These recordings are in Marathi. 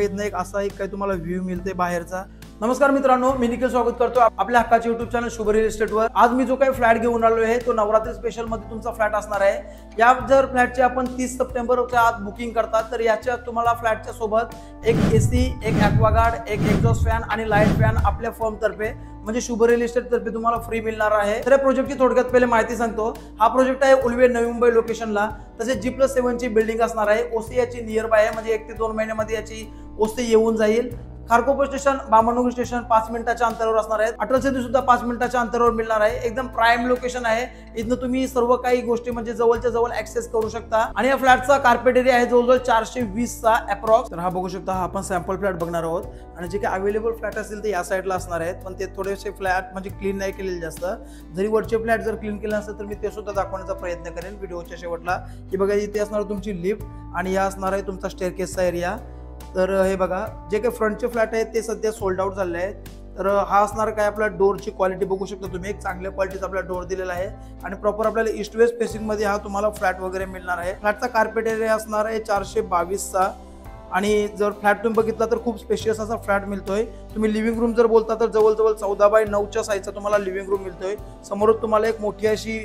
येत नाही, असा एक काही तुम्हाला व्ह्यू मिळते बाहेरचा। नमस्कार मित्रांनो, मी निखिल स्वागत करतो आपल्या हक्काचे YouTube चॅनल शुभ रिअल इस्टेटवर। आज मी जो काही फ्लॅट घेऊन आलो आहे तो नवरात्री स्पेशल मध्ये तुमचा फ्लॅट असणार आहे। या जर फ्लॅटची आपण 30 सप्टेंबरच्या आत बुकिंग करतात तर याच्या तुम्हाला फ्लॅटच्या सोबत एक एसी, एक ॲक्वागार्ड, एक एक्झॉस्ट फॅन आणि लाईट फॅन आपल्या फर्म तर्फे म्हणजे शुभ रिअल इस्टेट तर्फे तुम्हाला फ्री मिळणार आहे। तर या प्रोजेक्टची थोडक्यात पहिले माहिती सांगतो। हा प्रोजेक्ट आहे उल्वे नवी मुंबई लोकेशनला, तसेच G+7 ची बिल्डिंग असणार आहे। ओसी याची नियर बाय आहे, म्हणजे 1 ते 2 महिन्यामध्ये याची ओसी येऊन जाईल। खारकोपर स्टेशन, बामणुगी स्टेशन 5 मिनिटाच्या अंतरावर असणार आहे। अटल सेतू सुद्धा 5 मिनिटाच्या अंतरावर मिळणार आहे। एकदम प्राइम लोकेशन आहे, इथनं तुम्ही सर्व काही गोष्टी म्हणजे जवळच्या जवळ ऍक्सेस करू शकता। आणि या फ्लॅटचा कार्पेट एरिया आहे जवळजवळ 420 चा अप्रॉक्स। तर हा बघू शकता, हा आपण सॅम्पल फ्लॅट बघणार आहोत आणि जे काही अवेलेबल फ्लॅट असतील ते या साईडला असणार आहेत, पण ते थोडेसे फ्लॅट म्हणजे क्लीन नाही केलेले जास्त। जरी वरचे फ्लॅट जर क्लीन केले असेल तर मी ते सुद्धा दाखवण्याचा प्रयत्न करेन व्हिडिओच्या शेवटला। की बघा, इथे असणार तुमची लिफ्ट आणि या असणार आहे तुमचा स्टेअरकेसचा एरिया। तर हे बघा, जे काही फ्रंटचे फ्लॅट आहेत ते सध्या सोल्ड आउट झाले आहेत। तर हा असणार काय, आपल्या डोरची क्वालिटी बघू शकता तुम्ही, एक चांगल्या क्वालिटीचा आपला डोर दिलेला आहे आणि प्रॉपर आपल्याला ईस्ट वेस्ट फेसिंग मध्ये हा तुम्हाला फ्लॅट वगैरे मिळणार आहे। फ्लॅटचा कार्पेट एरिया असणार आहे 422 चा आणि जर फ्लॅट तुम्ही बघितला तर खूप स्पेशियस असा फ्लॅट मिळतोय। तुम्ही लिव्हिंग रूम जर बोलता तर जवळजवळ 14x9 च्या साईजचा तुम्हाला लिव्हिंग रूम मिळतोय। समोरच तुम्हाला एक मोठी अशी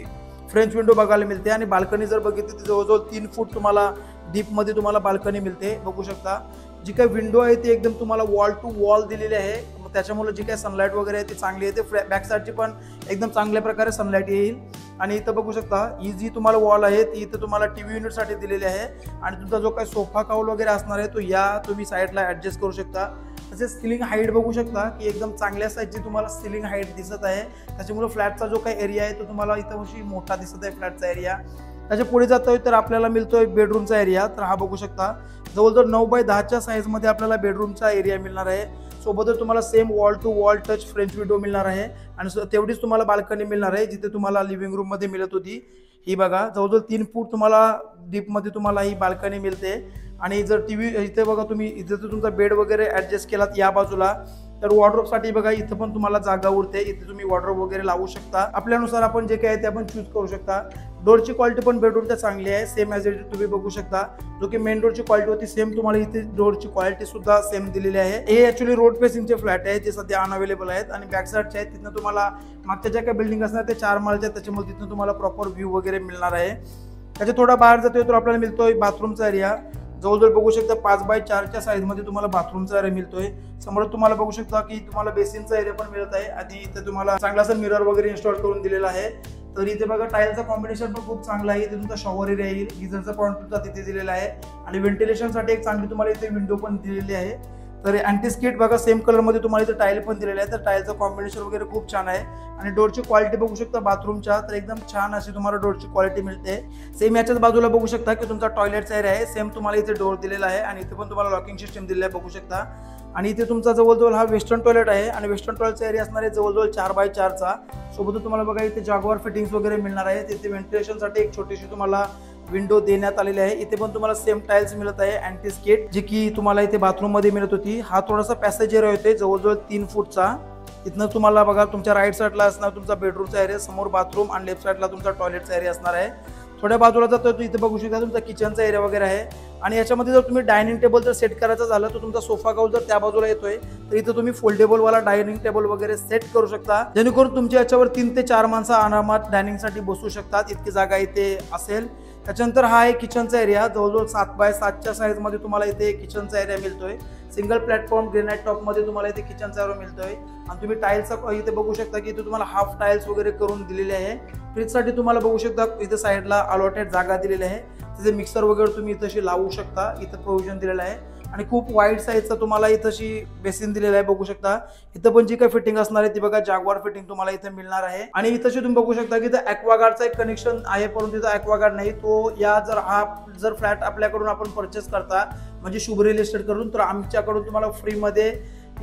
फ्रेंच विंडो बघायला मिळते आणि बाल्कनी जर बघितली तर जवळजवळ 3 फूट तुम्हाला डीप मध्ये तुम्हाला बाल्कनी मिळते। बघू शकता, जी काही विंडो आहे ती एकदम तुम्हाला वॉल टू वॉल दिलेली आहे, त्याच्यामुळे जी काही सनलाईट वगैरे आहे ती चांगली आहे। बॅक साईडची पण एकदम चांगल्या प्रकारे सनलाईट येईल। आणि इथं बघू शकता, ही जी तुम्हाला वॉल आहे ती इथं तुम्हाला टीव्ही युनिट साठी दिलेली आहे आणि तुमचा जो काही सोफा काउल वगैरे असणार आहे तो या तुम्ही साईडला ऍडजस्ट करू शकता। तसेच सिलिंग हाईट बघू शकता की एकदम चांगल्या साईजची तुम्हाला सिलिंग हाईट दिसत आहे, त्याच्यामुळे फ्लॅटचा जो काही एरिया आहे तो तुम्हाला इथं अशी मोठा दिसत आहे फ्लॅटचा एरिया। त्याच्या पुढे जातोय तर आपल्याला मिळतोय बेडरूमचा एरिया। तर हा बघू शकता, जवळजवळ 9x10 च्या साईज मध्ये आपल्याला बेडरूमचा एरिया मिळणार आहे। सोबतच तुम्हाला same wall to wall touch French window मिळणार आहे आणि तेवढीच तुम्हाला बाल्कनी मिळणार आहे जिथे तुम्हाला लिव्हिंग रूम मध्ये मिळत होती। ही बघा, जवळजवळ 3 फूट तुम्हाला डीप मध्ये तुम्हाला ही बाल्कनी मिळते। आणि जर टीव्ही इथे बघा तुम्ही, इथे जर तुमचा बेड वगैरे ऍडजस्ट केलात या बाजूला तर वॉर्डरोब साठी बघा इथं पण तुम्हाला जागा उरते, इथे तुम्ही वॉर्डरोब वगैरे लावू शकता। आपल्यानुसार आपण जे काही आहे ते आपण चूज करू शकता। डोरची क्वालिटी पण बेडरूमच्या चांगली आहे, सेम ॲज इट तुम्ही बघू शकता। जो की मेन डोरची क्वालिटी होती सेम तुम्हाला इथे डोरची क्वालिटी सुद्धा सेम दिलेली आहे। हे ऍक्च्युअली रोड फेसिंगचे फ्लॅट आहे जे सध्या अनअवेलेबल आहेत आणि बॅक साईडचे आहेत, तिथनं तुम्हाला मागच्या ज्या काही बिल्डिंग असणार ते 4 माळच्या, त्याच्यामुळे तिथनं तुम्हाला प्रॉपर व्ह्यू वगैरे मिळणार आहे। त्याच्या थोडा बाहेर जातोय तर आपल्याला मिळतोय बाथरूमचा एरिया। जवळजवळ बघू शकता 5x4 च्या साईज मध्ये तुम्हाला बाथरूमचा एरिया मिळतोय। समोर तुम्हाला बघू शकता की तुम्हाला बेसिनचा एरिया पण मिळत आहे आणि इथे तुम्हाला चांगलासा मिरर वगैरे इन्स्टॉल करून दिलेला आहे। तर इथे बघा, टाईलचा कॉम्बिनेशन पण खूप चांगला आहे। इथे तुमचा शॉवर एरिया येईल, गिझरचा पॉईंट तुमचा तिथे दिलेला आहे आणि व्हेंटिलेशन साठी एक चांगली तुम्हाला इथे विंडो पण दिलेली आहे। तर अँटी स्किट बघा, सेम कलर मध्ये तुम्हाला इथे टाईल पण दिलेला आहे। तर टाईलचं कॉम्बिनेशन वगैरे खूप छान आहे आणि डोरची क्वालिटी बघू शकता बाथरूमच्या, तर एकदम छान अशी तुम्हाला डोरची क्वालिटी मिळते। सेम याच्याच बाजूला बघू शकता की तुमचा टॉयलेटचा एरिया आहे, सेम तुम्हाला इथे डोर दिलेला आहे आणि इथे पण तुम्हाला लॉकिंग सिस्टम दिलेला आहे बघू शकता। आणि इथे तुमचा जवळजवळ हा वेस्टर्न टॉयलेट आहे आणि वेस्टर्न टॉयलेटचा एरिया असणार आहे जवळजवळ 4x4 चा। सोबतच तुम्हाला बघा इथे जागवार फिटिंग्स वगैरे मिळणार आहे। तिथे व्हेंटिलेशनसाठी एक छोटीशी तुम्हाला विंडो देण्यात आलेली आहे। इथे पण तुम्हाला सेम टाइल्स मिळत आहे अँटी स्किट, जी की तुम्हाला इथे बाथरूम मध्ये मिळत होती। हा थोडासा पॅसेज एरिया होते जवळजवळ 3 फूटचा। इथनं तुम्हाला बघा तुमच्या राईट साईडला असणार तुमचा बेडरूमचा एरिया, समोर बाथरूम आणि लेफ्ट साईडला तुमचा टॉयलेटचा एरिया असणार आहे। थोड्या बाजूला जातोय तो इथे बघू शकता तुमचा किचनचा एरिया वगैरे आहे आणि याच्यामध्ये जर तुम्ही डायनिंग टेबल जर सेट करायचं झालं तर तुमचा सोफा काउल जर त्या बाजूला येतोय तर इथे तुम्ही फोल्डेबल वाला डायनिंग टेबल वगैरे सेट करू शकता, जेणेकरून तुमच्या याच्यावर 3 ते 4 माणसं आरामात डायनिंग साठी बसू शकतात, इतकी जागा इथे असेल। त्याच्यानंतर हा आहे किचनचा एरिया, जवळजवळ 7x7 च्या साईज मध्ये तुम्हाला इथे किचनचा एरिया मिळतोय। सिंगल प्लॅटफॉर्म ग्रेनाइट टॉप मध्ये तुम्हाला इथे किचनचा एरिया मिळतोय आणि तुम्ही टाईल्सचा इथे बघू शकता की इथे तुम्हाला हाफ टाईल्स वगैरे करून दिलेले आहे। फ्रीज साठी तुम्हाला बघू शकता इथे साईडला अलॉटेड जागा दिलेली आहे, तिथे मिक्सर वगैरे तुम्ही इथे लावू शकता, इथे प्रोव्हिजन दिलेलं आहे। आणि खूप वाईड साईजचा तुम्हाला इथंशी बेसिन दिलेला आहे बघू शकता। इथं पण जी काही फिटिंग असणार आहे ती बघा जागवार फिटिंग तुम्हाला इथे मिळणार आहे आणि इथंशी तुम्ही बघू शकता की इथं ॲक्वागार्डचा एक कनेक्शन आहे, परंतु इथं ॲक्वागार्ड नाही। तो या जर फ्लॅट आपल्याकडून आपण परचेस करता म्हणजे शुभ रिअल इस्टेट करून, तर आमच्याकडून तुम्हाला फ्री मध्ये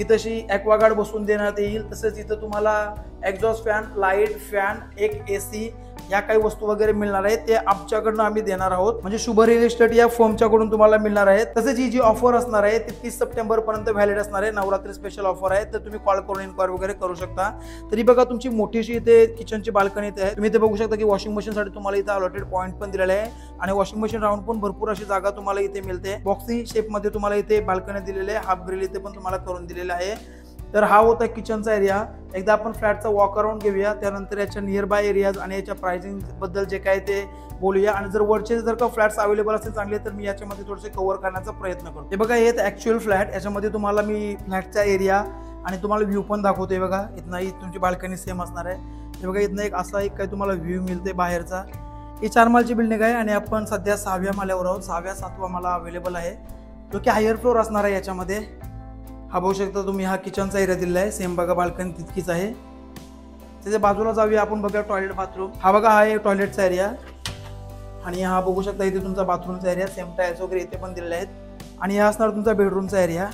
इथंशी ॲक्वागार्ड बसवून देण्यात येईल। तसेच इथं तुम्हाला एक्झॉस्ट फॅन, लाईट फॅन, एक एसी या काही वस्तू वगैरे मिळणार आहेत ते आमच्याकडनं आम्ही देणार आहोत, म्हणजे शुभ रिअल इस्टेट या फर्मच्याकडून तुम्हाला मिळणार आहे। तसेच ही जी ऑफर असणार आहे ती 30 सप्टेंबर पर्यंत व्हॅलिड असणार आहे, नवरात्री स्पेशल ऑफर आहे, तर तुम्ही कॉल करून इन्क्वायरी वगैरे करू शकता। तरी बघा तुमची मोठीशी इथे किचनची बाल्कनी इथे आहे, तुम्ही इथे बघू शकता की वॉशिंग मशीनसाठी तुम्हाला इथे अलॉटेड पॉईंट पण दिलेला आहे आणि वॉशिंग मशीन राऊंड पण भरपूर अशी जागा तुम्हाला इथे मिळते। बॉक्सी शेप मध्ये तुम्हाला इथे बाल्कनी दिलेले आहे, हाफ ग्रिल इथे पण तुम्हाला करून दिलेला आहे। तर हा होता किचनचा एरिया। एकदा आपण फ्लॅटचा वॉक अराउंड घेऊया, त्यानंतर याच्या नियर बाय एरियाज आणि याच्या प्राइसिंग बद्दल जे काय ते बोलूया। आणि जर वरचे जर का फ्लॅट्स अवेलेबल असतील चांगले तर मी याच्यामध्ये थोडेसे कव्हर करण्याचा प्रयत्न करतो। हे बघा हे ऍक्च्युअल फ्लॅट, याच्यामध्ये तुम्हाला मी फ्लॅटचा एरिया आणि तुम्हाला व्ह्यू पण दाखवतोय। बघा इथनही तुमची बाल्कनी सेम असणार आहे। हे बघा इथनं एक असा एक काही तुम्हाला व्ह्यू मिळते बाहेरचा। ही 4 माळची बिल्डिंग आहे आणि आपण सध्या 6व्या माळ्यावर आहोत। 6व्या 7वा माळा अवेलेबल आहे, जो की हायर फ्लोर असणार आहे याच्यामध्ये। हा बघू शकता तुम्ही, हा किचनचा एरिया दिलेला आहे, सेम बघा बाल्कनी तितकीच आहे। त्याच्या बाजूला जाऊया आपण, बघा टॉयलेट बाथरूम। हा बघा हा आहे टॉयलेटचा एरिया आणि हा बघू शकता इथे तुमचा बाथरूमचा एरिया, सेम टाईल्स वगैरे इथे पण दिलेले आहेत। आणि हा असणार तुमचा बेडरूमचा एरिया।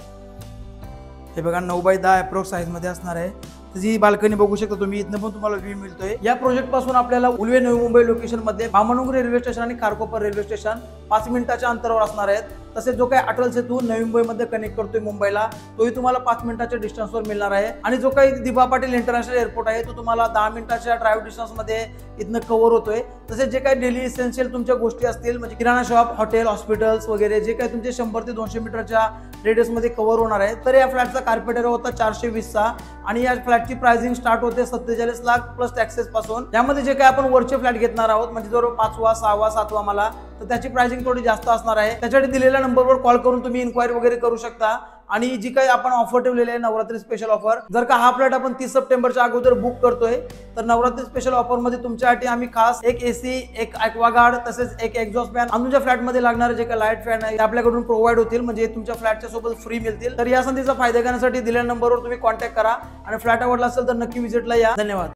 हे बघा 9x10 अप्रॉक्स साईज मध्ये असणार आहे। जी बाल्कनी बघू शकता तुम्ही, इथनं पण तुम्हाला व्ह्यू मिळतोय। या प्रोजेक्ट पासून आपल्याला उल्वे नवी मुंबई लोकेशन मध्ये बामणुंग रेल्वे स्टेशन आणि खारकोपर रेल्वे स्टेशन 5 मिनिटाच्या अंतरावर असणार आहेत। तसेच जो काही अटल सेतू नवी मुंबईमध्ये कनेक्ट करतोय मुंबईला, तोही तुम्हाला 5 मिनिटाच्या डिस्टन्सवर मिळणार आहे। आणि जो काही दिबा पाटील इंटरनॅशनल एअरपोर्ट आहे तो तुम्हाला 10 मिनिटाच्या ड्राईव्ह डिस्टन्स मध्ये इथनं कव्हर होतोय। तसेच जे काही डेली इसेन्शियल तुमच्या गोष्टी असतील, म्हणजे किराणा शॉप, हॉटेल, हॉस्पिटल्स वगैरे जे काही तुमचे 100 ते 200 मीटरच्या रेडियस मध्ये कव्हर होणार आहे। तर या फ्लॅटचा कार्पेटर होता 420 चा आणि या फ्लॅटची प्राइसिंग स्टार्ट होते 47 लाख प्लस टॅक्सेस पासून। यामध्ये जे काही आपण वरचे फ्लॅट घेणार आहोत, म्हणजे जर 5वा 6वा 7वा मला, तर त्याची प्राइसिंग थोडी जास्त असणार आहे। त्यासाठी दिलेल्या नंबरवर कॉल करून तुम्ही इन्क्वायरी वगैरे करू शकता। आणि जी काही आपण ऑफर ठेवलेली आहे नवरात्री स्पेशल ऑफर, जर का हा फ्लॅट आपण 30 सप्टेंबरच्या अगोदर बुक करतोय तर नवरात्री स्पेशल ऑफर मध्ये तुमच्यासाठी आम्ही खास एक एसी, एक ॲक्वागार्ड, तसेच एक एक्झॉस्ट फॅन आणि तुमच्या फ्लॅट मध्ये लागणारे जे काही लाईट फॅन आहे ते आपल्याकडून प्रोव्हाइड होतील, म्हणजे तुमच्या फ्लॅटच्या सोबत फ्री मिळतील। तर या संधीचा फायदा घेण्यासाठी दिलेल्या नंबरवर तुम्ही कॉन्टॅक्ट करा आणि फ्लॅट आवडला असेल तर नक्की व्हिजिटला या। धन्यवाद।